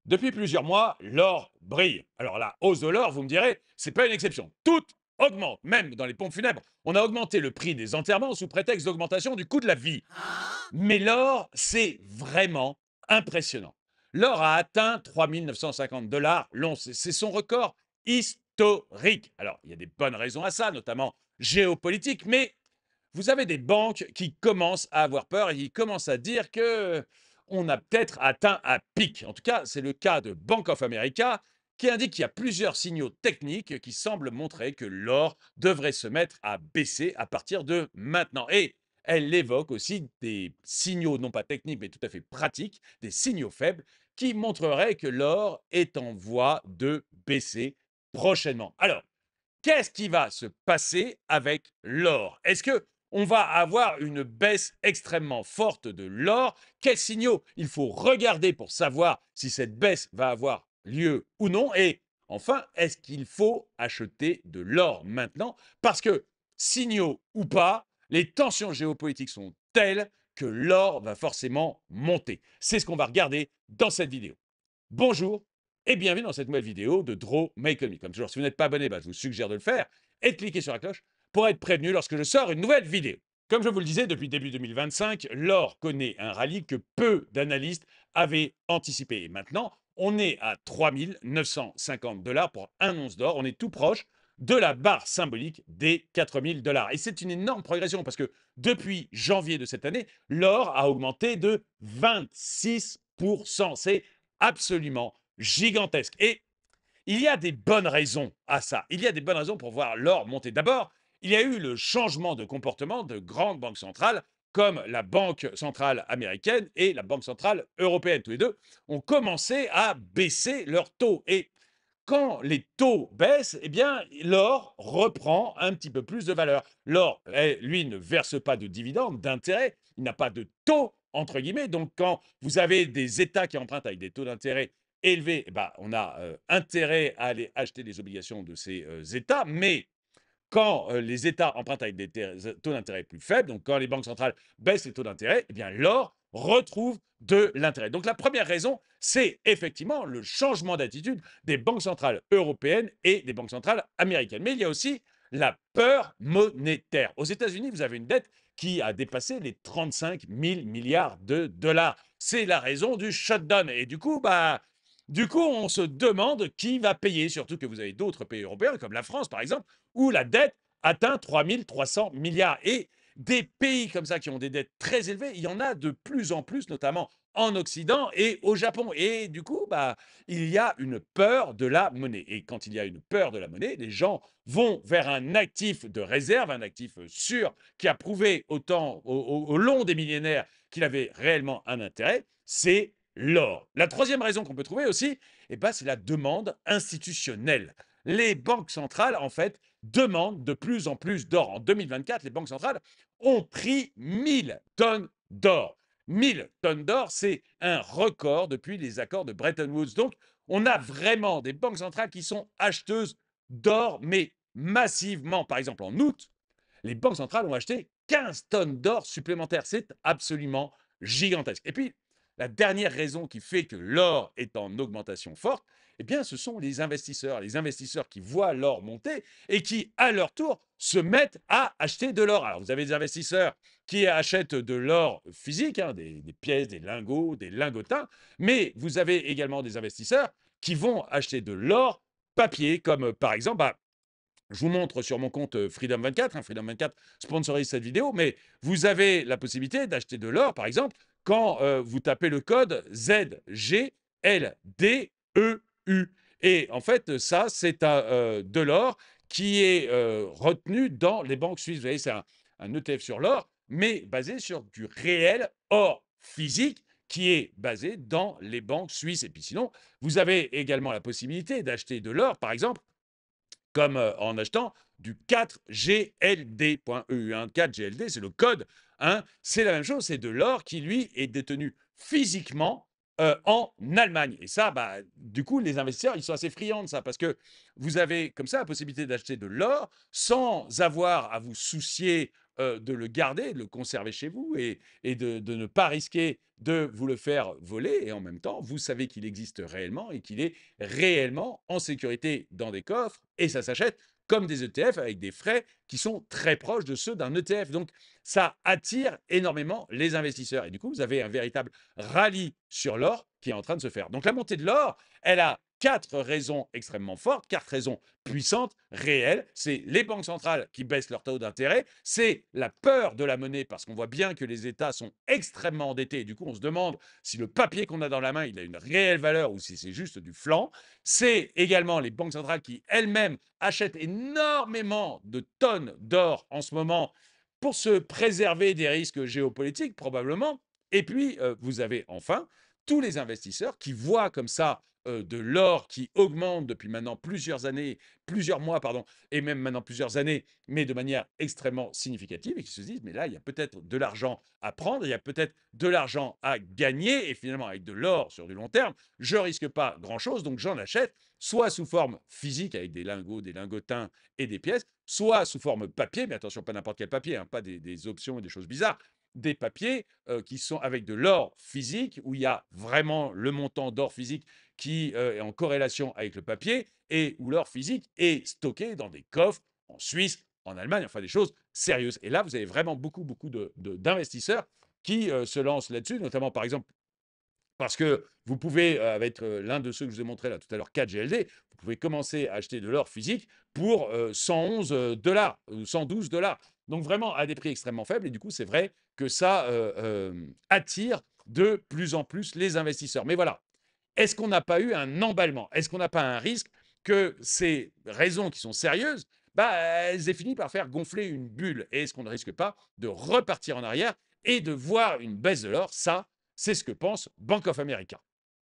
Depuis plusieurs mois, l'or brille. Alors la hausse de l'or, vous me direz, c'est pas une exception. Tout augmente, même dans les pompes funèbres. On a augmenté le prix des enterrements sous prétexte d'augmentation du coût de la vie. Mais l'or, c'est vraiment impressionnant. L'or a atteint 3 950 dollars l'once. C'est son record historique. Alors, il y a des bonnes raisons à ça, notamment géopolitiques, mais vous avez des banques qui commencent à avoir peur et qui commencent à dire que on a peut-être atteint un pic. En tout cas, c'est le cas de Bank of America qui indique qu'il y a plusieurs signaux techniques qui semblent montrer que l'or devrait se mettre à baisser à partir de maintenant. Et elle évoque aussi des signaux non pas techniques mais tout à fait pratiques, des signaux faibles qui montreraient que l'or est en voie de baisser prochainement. Alors, qu'est-ce qui va se passer avec l'or? Est-ce que on va avoir une baisse extrêmement forte de l'or? Quels signaux il faut regarder pour savoir si cette baisse va avoir lieu ou non? Et enfin, est-ce qu'il faut acheter de l'or maintenant? Parce que, signaux ou pas, les tensions géopolitiques sont telles que l'or va forcément monter. C'est ce qu'on va regarder dans cette vidéo. Bonjour et bienvenue dans cette nouvelle vidéo de Draw Make Me. Comme toujours, si vous n'êtes pas abonné, je vous suggère de le faire et de cliquer sur la cloche pour être prévenu lorsque je sors une nouvelle vidéo. Comme je vous le disais, depuis début 2025, l'or connaît un rallye que peu d'analystes avaient anticipé. Et maintenant, on est à 3 950 dollars pour un once d'or. On est tout proche de la barre symbolique des 4 000 dollars. Et c'est une énorme progression parce que depuis janvier de cette année, l'or a augmenté de 26%. C'est absolument gigantesque. Et il y a des bonnes raisons à ça. Il y a des bonnes raisons pour voir l'or monter. D'abord, il y a eu le changement de comportement de grandes banques centrales comme la Banque centrale américaine et la Banque centrale européenne. Tous les deux ont commencé à baisser leurs taux. Et quand les taux baissent, eh bien, l'or reprend un petit peu plus de valeur. L'or, lui, ne verse pas de dividendes, d'intérêt, il n'a pas de taux, entre guillemets. Donc, quand vous avez des États qui empruntent avec des taux d'intérêt élevés, eh ben, on a intérêt à aller acheter des obligations de ces États. Mais quand les États empruntent avec des taux d'intérêt plus faibles, donc quand les banques centrales baissent les taux d'intérêt, eh bien l'or retrouve de l'intérêt. Donc la première raison, c'est effectivement le changement d'attitude des banques centrales européennes et des banques centrales américaines. Mais il y a aussi la peur monétaire. Aux États-Unis, vous avez une dette qui a dépassé les 35 000 milliards de dollars. C'est la raison du shutdown. Et du coup, on se demande qui va payer, surtout que vous avez d'autres pays européens, comme la France par exemple, où la dette atteint 3 300 milliards. Et des pays comme ça qui ont des dettes très élevées, il y en a de plus en plus, notamment en Occident et au Japon. Et du coup, il y a une peur de la monnaie. Et quand il y a une peur de la monnaie, les gens vont vers un actif de réserve, un actif sûr, qui a prouvé au long des millénaires qu'il avait réellement un intérêt, c'est l'or. La troisième raison qu'on peut trouver aussi, c'est la demande institutionnelle. Les banques centrales, en fait, demandent de plus en plus d'or. En 2024, les banques centrales ont pris 1 000 tonnes d'or. 1 000 tonnes d'or, c'est un record depuis les accords de Bretton Woods. Donc, on a vraiment des banques centrales qui sont acheteuses d'or, mais massivement. Par exemple, en août, les banques centrales ont acheté 15 tonnes d'or supplémentaires. C'est absolument gigantesque. Et puis, la dernière raison qui fait que l'or est en augmentation forte, ce sont les investisseurs. Les investisseurs qui voient l'or monter et qui, à leur tour, se mettent à acheter de l'or. Alors, vous avez des investisseurs qui achètent de l'or physique, des pièces, des lingots, des lingotins, mais vous avez également des investisseurs qui vont acheter de l'or papier, comme par exemple, je vous montre sur mon compte Freedom 24. Freedom 24 sponsorise cette vidéo, mais vous avez la possibilité d'acheter de l'or, par exemple, quand vous tapez le code ZGLDEU. Et en fait, ça, c'est de l'or qui est retenu dans les banques suisses. Vous voyez, c'est un ETF sur l'or, mais basé sur du réel or physique qui est basé dans les banques suisses. Et puis sinon, vous avez également la possibilité d'acheter de l'or, par exemple, comme en achetant du 4GLD.EU. 4GLD, c'est le code. C'est la même chose, c'est de l'or qui, lui, est détenu physiquement en Allemagne. Et ça, du coup, les investisseurs, ils sont assez friands de ça parce que vous avez comme ça la possibilité d'acheter de l'or sans avoir à vous soucier de le garder, de le conserver chez vous et de ne pas risquer de vous le faire voler et en même temps, vous savez qu'il existe réellement et qu'il est réellement en sécurité dans des coffres et ça s'achète comme des ETF avec des frais qui sont très proches de ceux d'un ETF. Donc, ça attire énormément les investisseurs et du coup, vous avez un véritable rallye sur l'or qui est en train de se faire. Donc, la montée de l'or, elle a 4 raisons extrêmement fortes, 4 raisons puissantes, réelles. C'est les banques centrales qui baissent leur taux d'intérêt, c'est la peur de la monnaie parce qu'on voit bien que les États sont extrêmement endettés et du coup on se demande si le papier qu'on a dans la main, il a une réelle valeur ou si c'est juste du flan. C'est également les banques centrales qui elles-mêmes achètent énormément de tonnes d'or en ce moment pour se préserver des risques géopolitiques probablement. Et puis, vous avez enfin tous les investisseurs qui voient comme ça de l'or qui augmente depuis maintenant plusieurs années, plusieurs mois, pardon, et même maintenant plusieurs années, mais de manière extrêmement significative, et qui se disent, mais là, il y a peut-être de l'argent à prendre, il y a peut-être de l'argent à gagner, et finalement, avec de l'or sur du long terme, je risque pas grand-chose, donc j'en achète, soit sous forme physique, avec des lingots, des lingotins et des pièces, soit sous forme papier, mais attention, pas n'importe quel papier, hein, pas des options et des choses bizarres, des papiers qui sont avec de l'or physique, où il y a vraiment le montant d'or physique qui est en corrélation avec le papier, et où l'or physique est stocké dans des coffres en Suisse, en Allemagne, enfin des choses sérieuses. Et là, vous avez vraiment beaucoup, beaucoup d'investisseurs qui se lancent là-dessus, notamment par exemple parce que vous pouvez, avec l'un de ceux que je vous ai montré là tout à l'heure, 4GLD, vous pouvez commencer à acheter de l'or physique pour 111 dollars ou 112 dollars. Donc vraiment à des prix extrêmement faibles. Et du coup, c'est vrai que ça attire de plus en plus les investisseurs. Mais voilà, est-ce qu'on n'a pas eu un emballement? Est-ce qu'on n'a pas un risque que ces raisons qui sont sérieuses, bah, elles aient fini par faire gonfler une bulle? Et est-ce qu'on ne risque pas de repartir en arrière et de voir une baisse de l'or? Ça, c'est ce que pense Bank of America.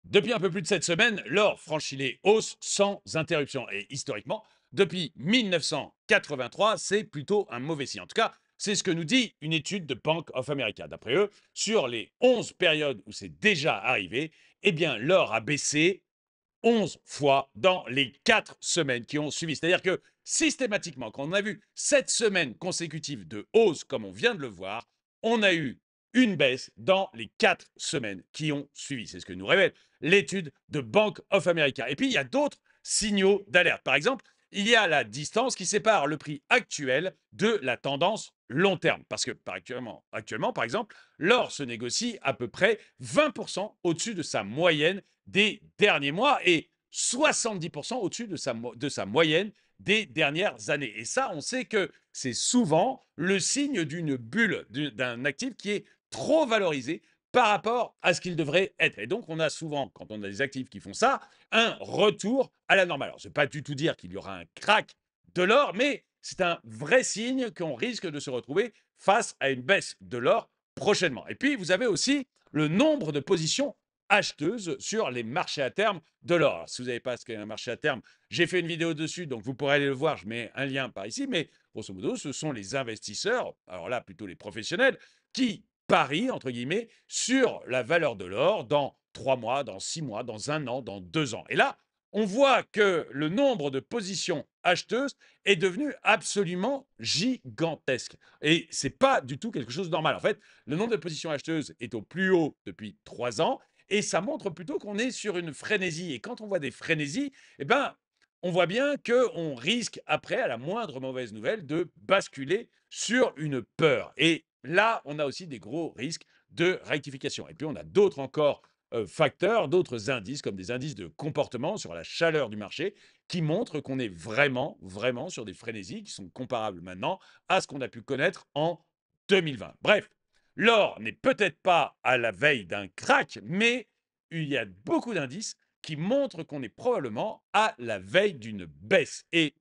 Depuis un peu plus de 7 semaines, l'or franchit les hausses sans interruption. Et historiquement, depuis 1983, c'est plutôt un mauvais signe. En tout cas, c'est ce que nous dit une étude de Bank of America. D'après eux, sur les 11 périodes où c'est déjà arrivé, eh bien, l'or a baissé 11 fois dans les 4 semaines qui ont suivi. C'est-à-dire que systématiquement, quand on a vu 7 semaines consécutives de hausse, comme on vient de le voir, on a eu une baisse dans les 4 semaines qui ont suivi. C'est ce que nous révèle l'étude de Bank of America. Et puis, il y a d'autres signaux d'alerte. Par exemple, il y a la distance qui sépare le prix actuel de la tendance long terme. Parce que actuellement, par exemple, l'or se négocie à peu près 20% au-dessus de sa moyenne des derniers mois et 70% au-dessus de sa moyenne des dernières années. Et ça, on sait que c'est souvent le signe d'une bulle, d'un actif qui est trop valorisé par rapport à ce qu'il devrait être. Et donc, on a souvent, quand on a des actifs qui font ça, un retour à la normale. Alors, ce n'est pas du tout dire qu'il y aura un crack de l'or, mais c'est un vrai signe qu'on risque de se retrouver face à une baisse de l'or prochainement. Et puis, vous avez aussi le nombre de positions acheteuses sur les marchés à terme de l'or. Alors, si vous n'avez pas ce qu'est un marché à terme, j'ai fait une vidéo dessus, donc vous pourrez aller le voir. Je mets un lien par ici, mais grosso modo, ce sont les investisseurs, alors là plutôt les professionnels, qui parient, entre guillemets, sur la valeur de l'or dans 3 mois, dans 6 mois, dans 1 an, dans 2 ans. Et là, on voit que le nombre de positions acheteuses est devenu absolument gigantesque. Et ce n'est pas du tout quelque chose de normal. En fait, le nombre de positions acheteuses est au plus haut depuis 3 ans et ça montre plutôt qu'on est sur une frénésie. Et quand on voit des frénésies, eh ben, on voit bien qu'on risque, après, à la moindre mauvaise nouvelle, de basculer sur une peur. Et là, on a aussi des gros risques de rectification. Et puis, on a d'autres encore facteurs, d'autres indices, comme des indices de comportement sur la chaleur du marché, qui montrent qu'on est vraiment, vraiment sur des frénésies qui sont comparables maintenant à ce qu'on a pu connaître en 2020. Bref, l'or n'est peut-être pas à la veille d'un crack, mais il y a beaucoup d'indices qui montrent qu'on est probablement à la veille d'une baisse. Et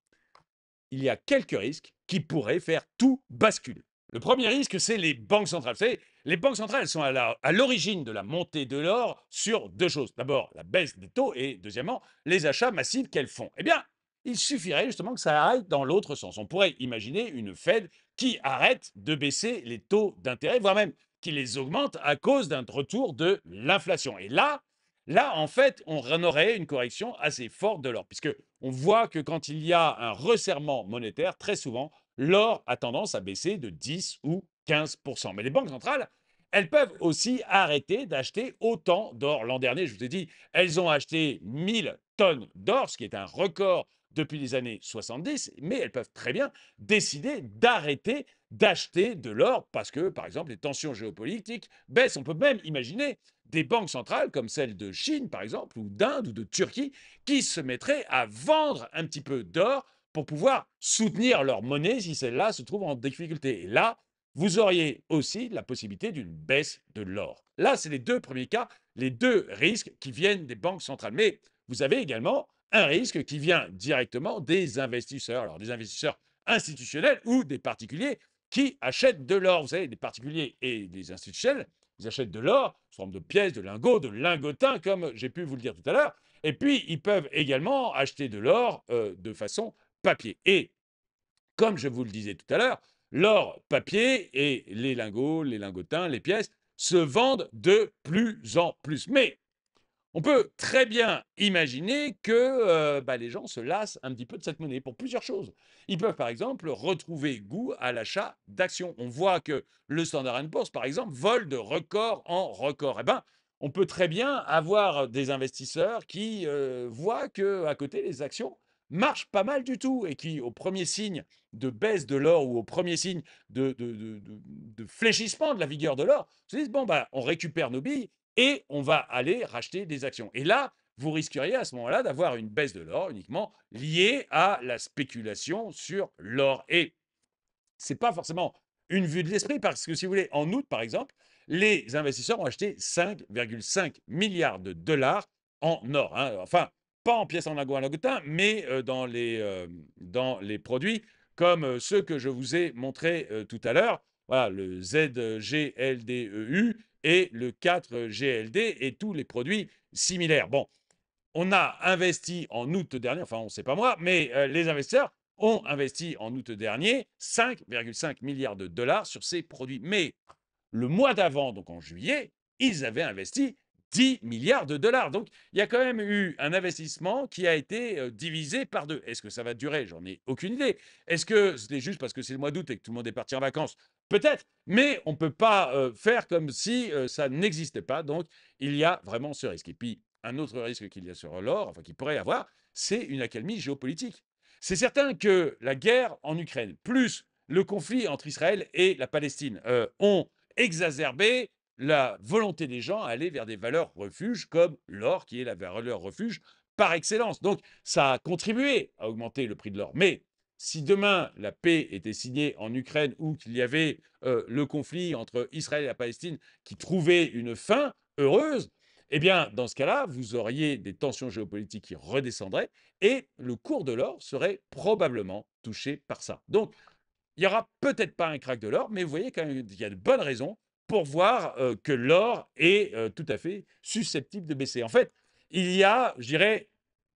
il y a quelques risques qui pourraient faire tout basculer. Le premier risque, c'est les banques centrales. Vous savez, les banques centrales elles sont à l'origine de la montée de l'or sur deux choses. D'abord, la baisse des taux et deuxièmement, les achats massifs qu'elles font. Eh bien, il suffirait justement que ça aille dans l'autre sens. On pourrait imaginer une Fed qui arrête de baisser les taux d'intérêt, voire même qui les augmente à cause d'un retour de l'inflation. Et là, en fait, on aurait une correction assez forte de l'or, puisque on voit que quand il y a un resserrement monétaire, très souvent, l'or a tendance à baisser de 10 ou 15. Mais les banques centrales, elles peuvent aussi arrêter d'acheter autant d'or. L'an dernier, je vous ai dit, elles ont acheté 1000 tonnes d'or, ce qui est un record depuis les années 70, mais elles peuvent très bien décider d'arrêter d'acheter de l'or parce que, par exemple, les tensions géopolitiques baissent. On peut même imaginer des banques centrales comme celle de Chine, par exemple, ou d'Inde ou de Turquie, qui se mettraient à vendre un petit peu d'or pour pouvoir soutenir leur monnaie si celle-là se trouve en difficulté. Et là, vous auriez aussi la possibilité d'une baisse de l'or. Là, c'est les deux premiers cas, les deux risques qui viennent des banques centrales. Mais vous avez également un risque qui vient directement des investisseurs. Alors, des investisseurs institutionnels ou des particuliers qui achètent de l'or. Vous savez, des particuliers et des institutionnels, ils achètent de l'or sous forme de pièces, de lingots, de lingotins, comme j'ai pu vous le dire tout à l'heure. Et puis, ils peuvent également acheter de l'or de façon papier. Et comme je vous le disais tout à l'heure, l'or papier et les lingots, les lingotins, les pièces se vendent de plus en plus. Mais on peut très bien imaginer que les gens se lassent un petit peu de cette monnaie pour plusieurs choses. Ils peuvent par exemple retrouver goût à l'achat d'actions. On voit que le Standard Poor's, par exemple, vole de record en record. Eh ben, on peut très bien avoir des investisseurs qui voient que à côté les actions marchent pas mal du tout et qui, au premier signe de baisse de l'or ou au premier signe de fléchissement de la vigueur de l'or, se disent bon on récupère nos billes et on va aller racheter des actions. Et là, vous risqueriez à ce moment-là d'avoir une baisse de l'or uniquement liée à la spéculation sur l'or. Et ce n'est pas forcément une vue de l'esprit, parce que si vous voulez, en août, par exemple, les investisseurs ont acheté 5,5 milliards de dollars en or. Hein. Enfin, pas en pièces en lingots à lingotin, mais dans les produits comme ceux que je vous ai montrés tout à l'heure. Voilà, le ZGLDEU et le 4GLD et tous les produits similaires. Bon, on a investi en août dernier, enfin on ne sait pas moi, mais les investisseurs ont investi en août dernier 5,5 milliards de dollars sur ces produits. Mais le mois d'avant, donc en juillet, ils avaient investi 10 milliards de dollars. Donc, il y a quand même eu un investissement qui a été divisé par deux. Est-ce que ça va durer? J'en ai aucune idée. Est-ce que c'était juste parce que c'est le mois d'août et que tout le monde est parti en vacances? Peut-être, mais on ne peut pas faire comme si ça n'existait pas. Donc, il y a vraiment ce risque. Et puis, un autre risque qu'il y a sur l'or, enfin qu'il pourrait y avoir, c'est une accalmie géopolitique. C'est certain que la guerre en Ukraine, plus le conflit entre Israël et la Palestine, ont exacerbé la volonté des gens à aller vers des valeurs refuges comme l'or, qui est la valeur refuge par excellence. Donc, ça a contribué à augmenter le prix de l'or. Mais si demain la paix était signée en Ukraine ou qu'il y avait le conflit entre Israël et la Palestine qui trouvait une fin heureuse, eh bien, dans ce cas-là, vous auriez des tensions géopolitiques qui redescendraient et le cours de l'or serait probablement touché par ça. Donc, il n'y aura peut-être pas un crack de l'or, mais vous voyez quand même qu'il y a de bonnes raisons pour voir que l'or est tout à fait susceptible de baisser. En fait, il y a, je dirais,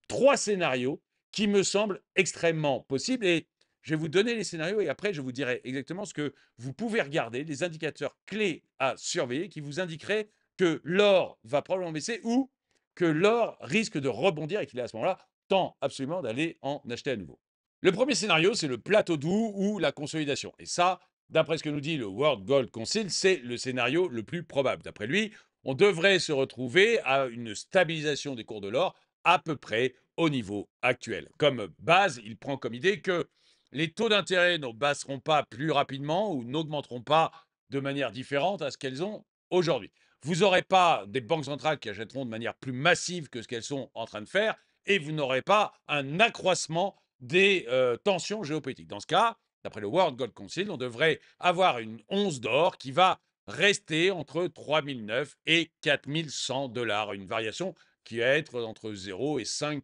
trois scénarios qui me semblent extrêmement possibles. Et je vais vous donner les scénarios et après, je vous dirai exactement ce que vous pouvez regarder, les indicateurs clés à surveiller qui vous indiqueraient que l'or va probablement baisser ou que l'or risque de rebondir et qu'il est à ce moment-là temps absolument d'aller en acheter à nouveau. Le premier scénario, c'est le plateau doux ou la consolidation. Et ça, d'après ce que nous dit le World Gold Council, c'est le scénario le plus probable. D'après lui, on devrait se retrouver à une stabilisation des cours de l'or à peu près au niveau actuel. Comme base, il prend comme idée que les taux d'intérêt ne baisseront pas plus rapidement ou n'augmenteront pas de manière différente à ce qu'elles ont aujourd'hui. Vous n'aurez pas des banques centrales qui achèteront de manière plus massive que ce qu'elles sont en train de faire et vous n'aurez pas un accroissement des tensions géopolitiques. Dans ce cas, d'après le World Gold Council, on devrait avoir une once d'or qui va rester entre 3009 et 4100 dollars, une variation qui va être entre 0 et 5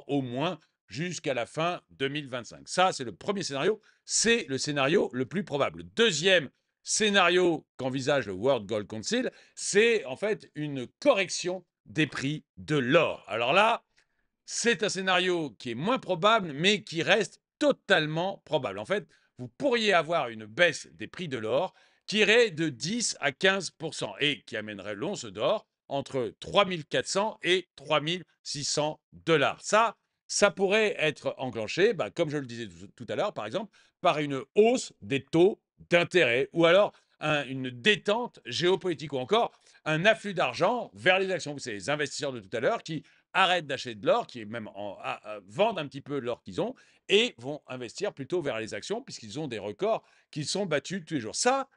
au moins jusqu'à la fin 2025. Ça, c'est le premier scénario, c'est le scénario le plus probable. Deuxième scénario qu'envisage le World Gold Council, c'est en fait une correction des prix de l'or. Alors là, c'est un scénario qui est moins probable, mais qui reste totalement probable. En fait, vous pourriez avoir une baisse des prix de l'or qui irait de 10 à 15 et qui amènerait l'once d'or entre 3400 et 3600 dollars. Ça, ça pourrait être enclenché, bah, comme je le disais tout à l'heure, par exemple, par une hausse des taux d'intérêt ou alors une détente géopolitique ou encore un afflux d'argent vers les actions. C'est les investisseurs de tout à l'heure qui arrêtent d'acheter de l'or, qui même vendent un petit peu de l'or qu'ils ont et vont investir plutôt vers les actions puisqu'ils ont des records qui sont battus tous les jours. Ça,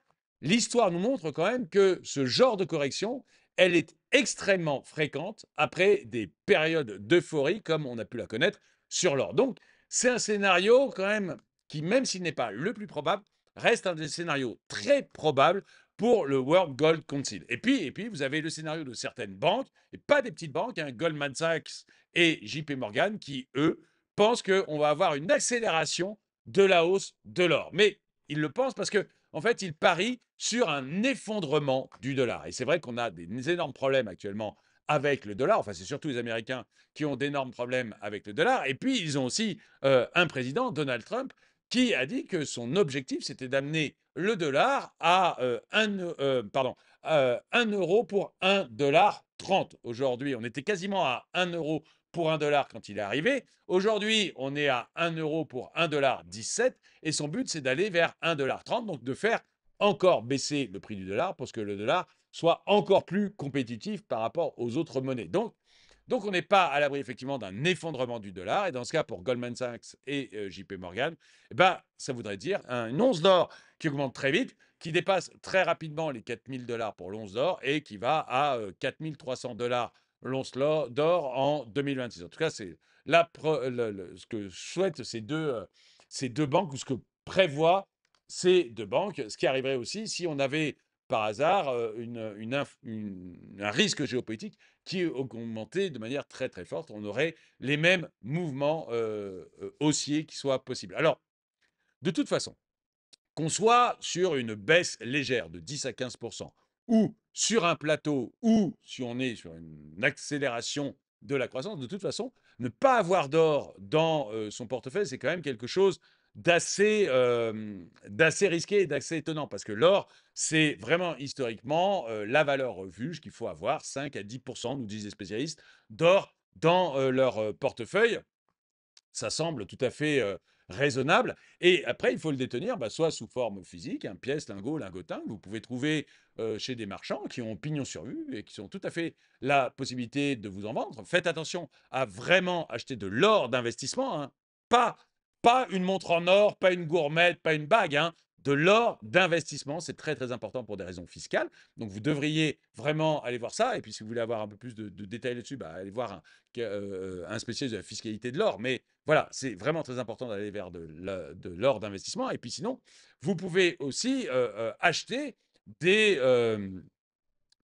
l'histoire nous montre quand même que ce genre de correction, elle est extrêmement fréquente après des périodes d'euphorie comme on a pu la connaître sur l'or. Donc, c'est un scénario quand même qui, même s'il n'est pas le plus probable, reste un des scénarios très probables pour le World Gold Council. Et puis vous avez le scénario de certaines banques, et pas des petites banques, hein, Goldman Sachs et JP Morgan, qui, eux, pensent qu'on va avoir une accélération de la hausse de l'or. Mais ils le pensent parce que en fait, ils parient sur un effondrement du dollar. Et c'est vrai qu'on a des énormes problèmes actuellement avec le dollar. Enfin, c'est surtout les Américains qui ont d'énormes problèmes avec le dollar. Et puis, ils ont aussi un président, Donald Trump, qui a dit que son objectif, c'était d'amener le dollar à 1 euro pour 1,30 $ aujourd'hui. On était quasiment à 1 € pour 1 $ quand il est arrivé. Aujourd'hui, on est à 1 € pour 1,17 $ et son but, c'est d'aller vers 1,30 $, donc de faire encore baisser le prix du dollar pour que le dollar soit encore plus compétitif par rapport aux autres monnaies. Donc on n'est pas à l'abri effectivement d'un effondrement du dollar. Et dans ce cas, pour Goldman Sachs et JP Morgan, eh ben, ça voudrait dire une once d'or qui augmente très vite, qui dépasse très rapidement les 4 000 $ pour l'once d'or et qui va à 4 300 $ l'once d'or en 2026. En tout cas, c'est ce que souhaitent ces deux banques ou ce que prévoient ces deux banques. Ce qui arriverait aussi si on avait par hasard un risque géopolitique qui augmentait de manière très très forte. On aurait les mêmes mouvements haussiers qui soient possibles. Alors, de toute façon, qu'on soit sur une baisse légère de 10 à 15 ou sur un plateau ou si on est sur une accélération de la croissance, de toute façon, ne pas avoir d'or dans son portefeuille, c'est quand même quelque chose d'assez risqué et d'assez étonnant parce que l'or, c'est vraiment historiquement la valeur refuge qu'il faut avoir, 5 à 10 nous disent les spécialistes, d'or dans leur portefeuille. Ça semble tout à fait raisonnable. Et après, il faut le détenir soit sous forme physique, un pièce, lingot, lingotin, que vous pouvez trouver chez des marchands qui ont pignon sur rue et qui ont tout à fait la possibilité de vous en vendre. Faites attention à vraiment acheter de l'or d'investissement, hein. Pas, pas une montre en or, pas une gourmette, pas une bague, hein. De l'or d'investissement, c'est très très important pour des raisons fiscales. Donc vous devriez vraiment aller voir ça. Et puis si vous voulez avoir un peu plus de détails là-dessus, allez voir un spécialiste de la fiscalité de l'or. Mais voilà, c'est vraiment très important d'aller vers de l'or d'investissement. Et puis sinon, vous pouvez aussi acheter des,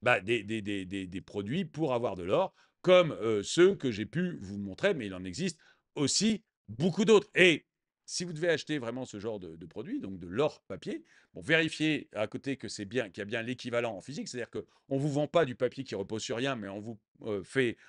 des produits pour avoir de l'or, comme ceux que j'ai pu vous montrer, mais il en existe aussi beaucoup d'autres. Et si vous devez acheter vraiment ce genre de produit, donc de l'or papier, bon, vérifiez à côté que c'est bien, qu'il y a bien l'équivalent en physique, c'est-à-dire qu'on ne vous vend pas du papier qui repose sur rien, mais on vous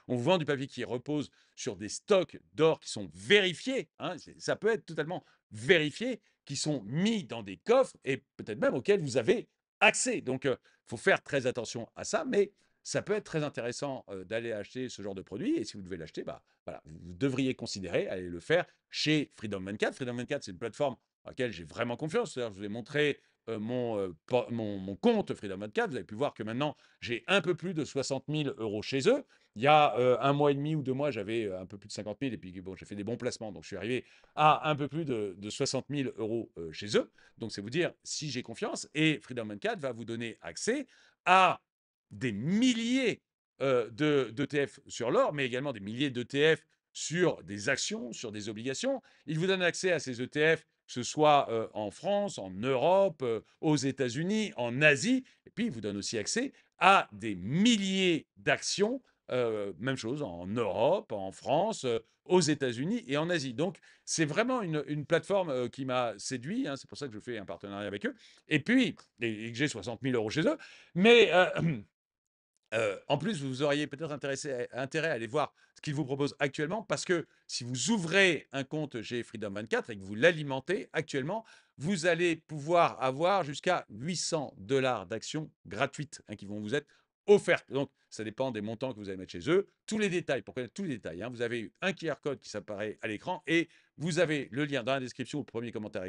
vend du papier qui repose sur des stocks d'or qui sont vérifiés, hein, ça peut être totalement vérifié, qui sont mis dans des coffres et peut-être même auxquels vous avez accès. Donc, il faut faire très attention à ça, mais ça peut être très intéressant d'aller acheter ce genre de produit. Et si vous devez l'acheter, voilà, vous devriez considérer aller le faire chez Freedom 24. Freedom 24, c'est une plateforme à laquelle j'ai vraiment confiance. C'est-à-dire, je vous ai montré mon compte Freedom 24. Vous avez pu voir que maintenant, j'ai un peu plus de 60 000 € chez eux. Il y a un mois et demi ou 2 mois, j'avais un peu plus de 50 000. Et puis, bon, j'ai fait des bons placements. Donc, je suis arrivé à un peu plus de 60 000 € chez eux. Donc, c'est vous dire si j'ai confiance. Et Freedom 24 va vous donner accès à des milliers d'ETF sur l'or, mais également des milliers d'ETF sur des actions, sur des obligations. Il vous donne accès à ces ETF, que ce soit en France, en Europe, aux États-Unis, en Asie. Et puis, il vous donne aussi accès à des milliers d'actions, même chose en Europe, en France, aux États-Unis et en Asie. Donc, c'est vraiment une plateforme qui m'a séduit, hein. C'est pour ça que je fais un partenariat avec eux. Et puis, et que j'ai 60 000 € chez eux. Mais en plus, vous auriez peut-être intérêt à aller voir ce qu'ils vous proposent actuellement, parce que si vous ouvrez un compte chez Freedom 24 et que vous l'alimentez actuellement, vous allez pouvoir avoir jusqu'à 800 $ d'actions gratuites, hein, qui vont vous être offertes. Donc, ça dépend des montants que vous allez mettre chez eux. Tous les détails, pour connaître tous les détails, hein, vous avez un QR code qui s'apparaît à l'écran et vous avez le lien dans la description, au premier commentaire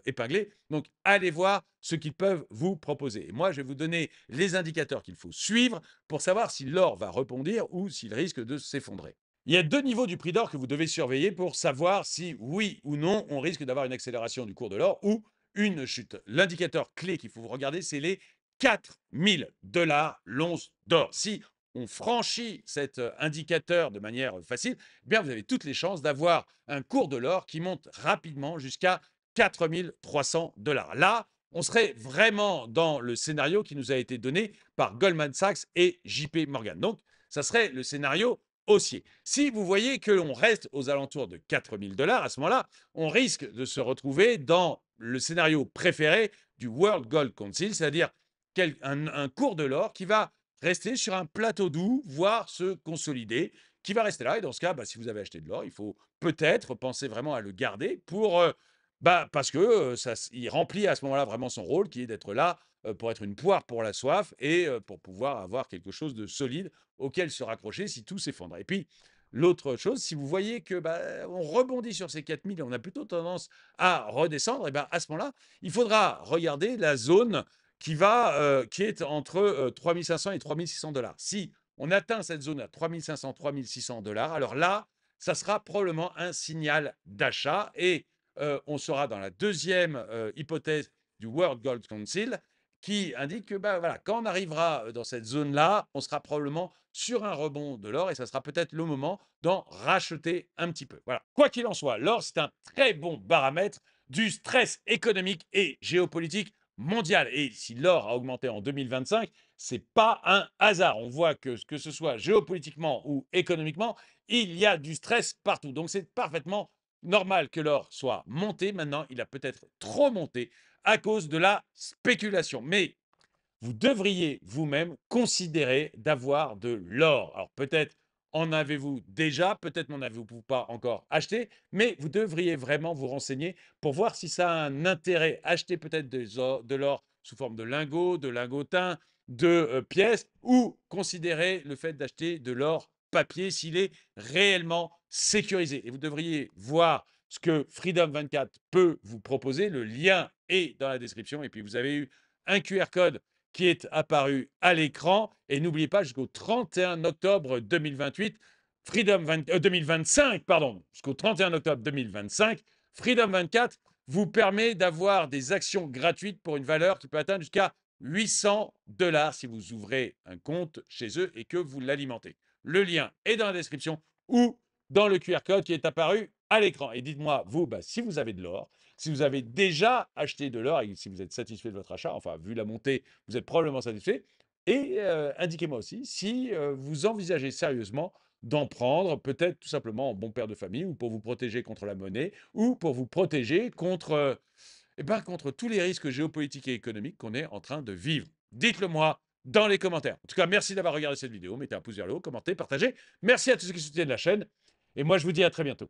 épinglé. Donc, allez voir ce qu'ils peuvent vous proposer. Et moi, je vais vous donner les indicateurs qu'il faut suivre pour savoir si l'or va rebondir ou s'il risque de s'effondrer. Il y a deux niveaux du prix d'or que vous devez surveiller pour savoir si, oui ou non, on risque d'avoir une accélération du cours de l'or ou une chute. L'indicateur clé qu'il faut regarder, c'est les 4 000 $ l'once d'or. Si on franchit cet indicateur de manière facile, eh bien vous avez toutes les chances d'avoir un cours de l'or qui monte rapidement jusqu'à 4 300 $. Là, on serait vraiment dans le scénario qui nous a été donné par Goldman Sachs et JP Morgan. Donc, ça serait le scénario haussier. Si vous voyez que l'on reste aux alentours de 4 000 $, à ce moment-là, on risque de se retrouver dans le scénario préféré du World Gold Council, c'est-à-dire un cours de l'or qui va rester sur un plateau doux, voire se consolider, qui va rester là. Et dans ce cas, si vous avez acheté de l'or, il faut peut-être penser vraiment à le garder parce que il remplit à ce moment-là vraiment son rôle, qui est d'être là pour être une poire pour la soif et pour pouvoir avoir quelque chose de solide auquel se raccrocher si tout s'effondre. Et puis, l'autre chose, si vous voyez que on rebondit sur ces 4000 et on a plutôt tendance à redescendre, et à ce moment-là, il faudra regarder la zone qui est entre 3500 et 3600 $. Si on atteint cette zone à 3500, 3600 $, alors là, ça sera probablement un signal d'achat et on sera dans la deuxième hypothèse du World Gold Council qui indique que voilà, quand on arrivera dans cette zone-là, on sera probablement sur un rebond de l'or et ça sera peut-être le moment d'en racheter un petit peu. Voilà. Quoi qu'il en soit, l'or, c'est un très bon paramètre du stress économique et géopolitique mondial. Et si l'or a augmenté en 2025, c'est pas un hasard. On voit que ce soit géopolitiquement ou économiquement, il y a du stress partout. Donc c'est parfaitement normal que l'or soit monté. Maintenant, il a peut-être trop monté à cause de la spéculation. Mais vous devriez vous-même considérer d'avoir de l'or. Alors peut-être en avez-vous déjà, peut-être n'en avez-vous pas encore acheté, mais vous devriez vraiment vous renseigner pour voir si ça a un intérêt. Acheter peut-être de l'or sous forme de lingots, de lingotins, de pièces, ou considérer le fait d'acheter de l'or papier s'il est réellement sécurisé. Et vous devriez voir ce que Freedom 24 peut vous proposer. Le lien est dans la description. Et puis vous avez eu un QR code qui est apparu à l'écran. Et n'oubliez pas, jusqu'au 31 octobre 2028, 2025, pardon, jusqu'au 31 octobre 2025, Freedom 24 vous permet d'avoir des actions gratuites pour une valeur qui peut atteindre jusqu'à 800 $ si vous ouvrez un compte chez eux et que vous l'alimentez. Le lien est dans la description ou dans le QR code qui est apparu à l'écran. Et dites-moi, vous, si vous avez de l'or, si vous avez déjà acheté de l'or et si vous êtes satisfait de votre achat, enfin, vu la montée, vous êtes probablement satisfait. Et indiquez-moi aussi si vous envisagez sérieusement d'en prendre, peut-être tout simplement en bon père de famille ou pour vous protéger contre la monnaie ou pour vous protéger contre tous les risques géopolitiques et économiques qu'on est en train de vivre. Dites-le moi dans les commentaires. En tout cas, merci d'avoir regardé cette vidéo. Mettez un pouce vers le haut, commentez, partagez. Merci à tous ceux qui soutiennent la chaîne. Et moi, je vous dis à très bientôt.